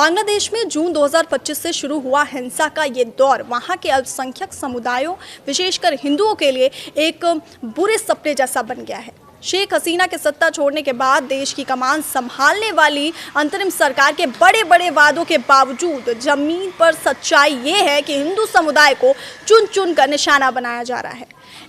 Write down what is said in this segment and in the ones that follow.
बांग्लादेश में जून 2025 से शुरू हुआ हिंसा का ये दौर वहां के अल्पसंख्यक समुदायों, विशेषकर हिंदुओं के लिए एक बुरे सपने जैसा बन गया है। शेख हसीना के सत्ता छोड़ने के बाद देश की कमान संभालने वाली अंतरिम सरकार के बड़े बड़े वादों के बावजूद जमीन पर सच्चाई ये है कि हिंदू समुदाय को चुन चुन कर निशाना बनाया जा रहा है।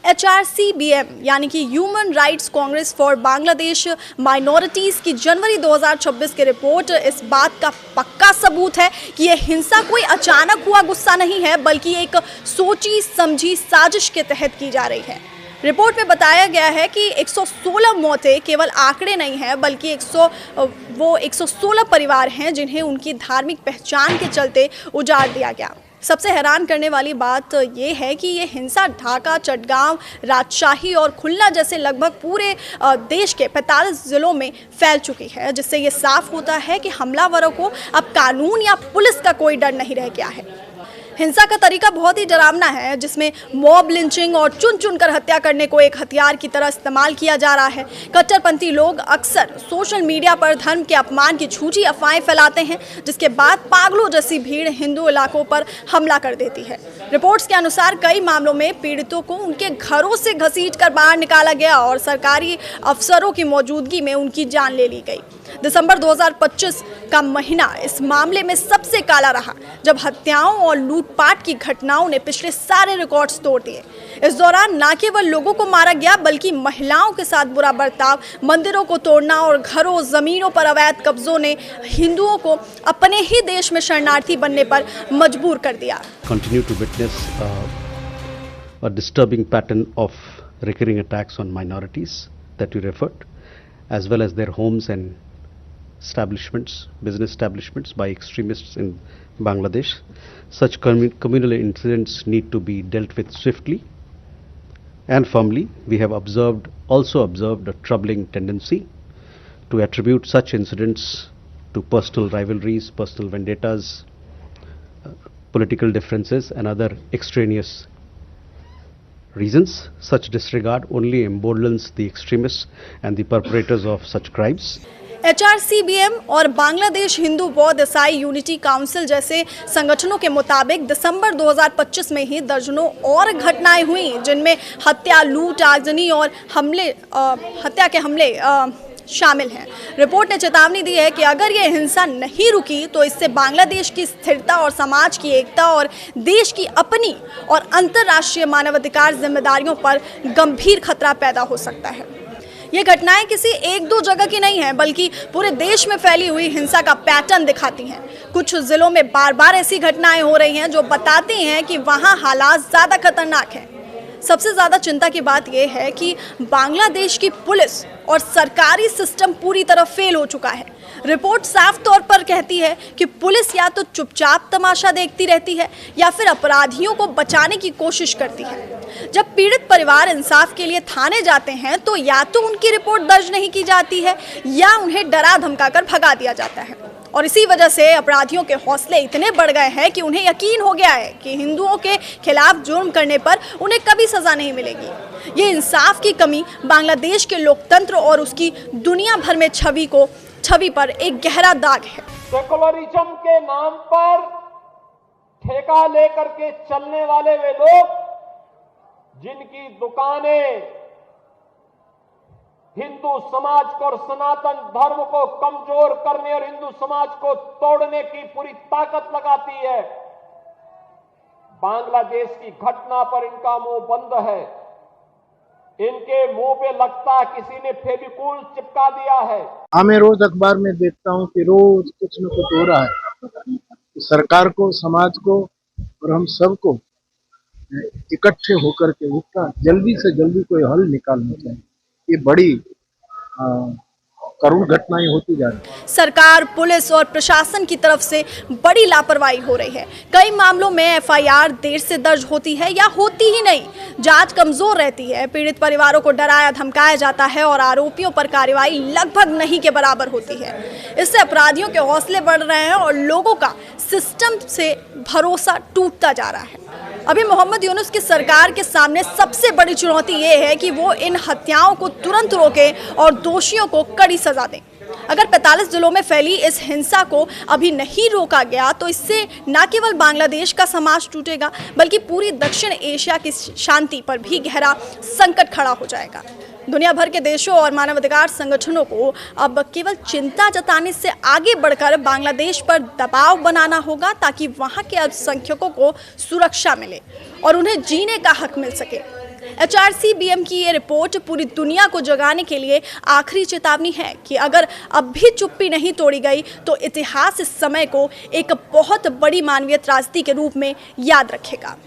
HRCBM यानी कि human rights Congress for Bangladesh minorities की जनवरी 2026 की रिपोर्ट इस बात का पक्का सबूत है कि यह हिंसा कोई अचानक हुआ गुस्सा नहीं है, बल्कि एक सोची समझी साजिश के तहत की जा रही है। रिपोर्ट में बताया गया है कि 116 मौतें केवल आंकड़े नहीं हैं, बल्कि 116 परिवार हैं जिन्हें उनकी धार्मिक पहचान के चलते उजाड़ दिया गया। सबसे हैरान करने वाली बात यह है कि ये हिंसा ढाका, चटगांव, राजशाही और खुलना जैसे लगभग पूरे देश के 45 जिलों में फैल चुकी है, जिससे ये साफ होता है कि हमलावरों को अब कानून या पुलिस का कोई डर नहीं रह गया है। हिंसा का तरीका बहुत ही डरावना है, जिसमें मॉब लिंचिंग और चुन चुन कर हत्या करने को एक हथियार की तरह इस्तेमाल किया जा रहा है। कट्टरपंथी लोग अक्सर सोशल मीडिया पर धर्म के अपमान की झूठी अफवाहें फैलाते हैं, जिसके बाद पागलों जैसी भीड़ हिंदू इलाकों पर हमला कर देती है। रिपोर्ट्स के अनुसार कई मामलों में पीड़ितों को उनके घरों से घसीटकर बाहर निकाला गया और सरकारी अफसरों की मौजूदगी में उनकी जान ले ली गई। दिसंबर 2025 का महीना इस मामले में सबसे काला रहा, जब हत्याओं और लूटपाट की घटनाओं ने पिछले सारे रिकॉर्ड्स तोड़ दिए। इस दौरान न केवल लोगों को मारा गया, बल्कि महिलाओं के साथ बुरा बर्ताव, मंदिरों को तोड़ना और घरों जमीनों पर अवैध कब्जों ने हिंदुओं को अपने ही देश में शरणार्थी बनने पर मजबूर कर दिया। Continue to witness a disturbing pattern of recurring attacks on minorities that you referred, as well as their homes and establishments, business establishments by extremists in Bangladesh. Such communal incidents need to be dealt with swiftly and firmly. We have also observed a troubling tendency to attribute such incidents to personal rivalries, personal vendettas, political differences and other extraneous reasons. Such disregard only emboldens the extremists and the perpetrators of such crimes. HRCBM और बांग्लादेश हिंदू बौद्ध ईसाई unity council जैसे संगठनों के मुताबिक दिसंबर 2025 में ही दर्जनों और घटनाएं हुई, जिनमें हत्या, लूट, आगजनी और हत्या के हमले शामिल हैं। रिपोर्ट ने चेतावनी दी है कि अगर ये हिंसा नहीं रुकी तो इससे बांग्लादेश की स्थिरता और समाज की एकता और देश की अपनी और अंतर्राष्ट्रीय मानवाधिकार जिम्मेदारियों पर गंभीर खतरा पैदा हो सकता है। ये घटनाएं किसी एक दो जगह की नहीं है, बल्कि पूरे देश में फैली हुई हिंसा का पैटर्न दिखाती हैं। कुछ जिलों में बार बार ऐसी घटनाएं हो रही हैं जो बताती हैं कि वहां हालात ज़्यादा खतरनाक हैं। सबसे ज़्यादा चिंता की बात यह है कि बांग्लादेश की पुलिस और सरकारी सिस्टम पूरी तरह फेल हो चुका है। रिपोर्ट साफ तौर पर कहती है कि पुलिस या तो चुपचाप तमाशा देखती रहती है या फिर अपराधियों को बचाने की कोशिश करती है। जब पीड़ित परिवार इंसाफ के लिए थाने जाते हैं तो या तो उनकी रिपोर्ट दर्ज नहीं की जाती है या उन्हें डरा धमकाकर भगा दिया जाता है। और इसी वजह से अपराधियों के हौसले इतने बढ़ गए हैं कि उन्हें यकीन हो गया है कि हिंदुओं के खिलाफ जुर्म करने पर उन्हें कभी सजा नहीं मिलेगी। ये इंसाफ की कमी बांग्लादेश के लोकतंत्र और उसकी दुनिया भर में छवि पर एक गहरा दाग है। सेकुलरिज्म के नाम पर ठेका लेकर के चलने वाले वे लोग जिनकी दुकानें हिंदू समाज को और सनातन धर्म को कमजोर करने और हिंदू समाज को तोड़ने की पूरी ताकत लगाती है, बांग्लादेश की घटना पर इनका मुंह बंद है। इनके मुंह पे लगता किसी ने फेविकोल चिपका दिया है। मैं रोज अखबार में देखता हूं कि रोज कुछ न कुछ हो रहा है। सरकार को, समाज को और हम सबको इकट्ठे होकर के उसका जल्दी से जल्दी कोई हल निकालना चाहिए। ये बड़ी करुण घटनाएं होती जा रही है। सरकार, पुलिस और प्रशासन की तरफ से बड़ी लापरवाही हो रही है। कई मामलों में FIR देर से दर्ज होती है या होती ही नहीं। जांच कमजोर रहती है, पीड़ित परिवारों को डराया धमकाया जाता है और आरोपियों पर कार्रवाई लगभग नहीं के बराबर होती है। इससे अपराधियों के हौसले बढ़ रहे हैं और लोगों का सिस्टम से भरोसा टूटता जा रहा है। अभी मोहम्मद यूनुस की सरकार के सामने सबसे बड़ी चुनौती ये है कि वो इन हत्याओं को तुरंत रोके और दोषियों को कड़ी सजा दें। अगर 45 जिलों में फैली इस हिंसा को अभी नहीं रोका गया तो इससे न केवल बांग्लादेश का समाज टूटेगा बल्कि पूरी दक्षिण एशिया की शांति पर भी गहरा संकट खड़ा हो जाएगा। दुनिया भर के देशों और मानवाधिकार संगठनों को अब केवल चिंता जताने से आगे बढ़कर बांग्लादेश पर दबाव बनाना होगा ताकि वहां के अल्पसंख्यकों को सुरक्षा मिले और उन्हें जीने का हक मिल सके। HRC-BM की ये रिपोर्ट पूरी दुनिया को जगाने के लिए आखिरी चेतावनी है कि अगर अब भी चुप्पी नहीं तोड़ी गई तो इतिहास इस समय को एक बहुत बड़ी मानवीय त्रासदी के रूप में याद रखेगा।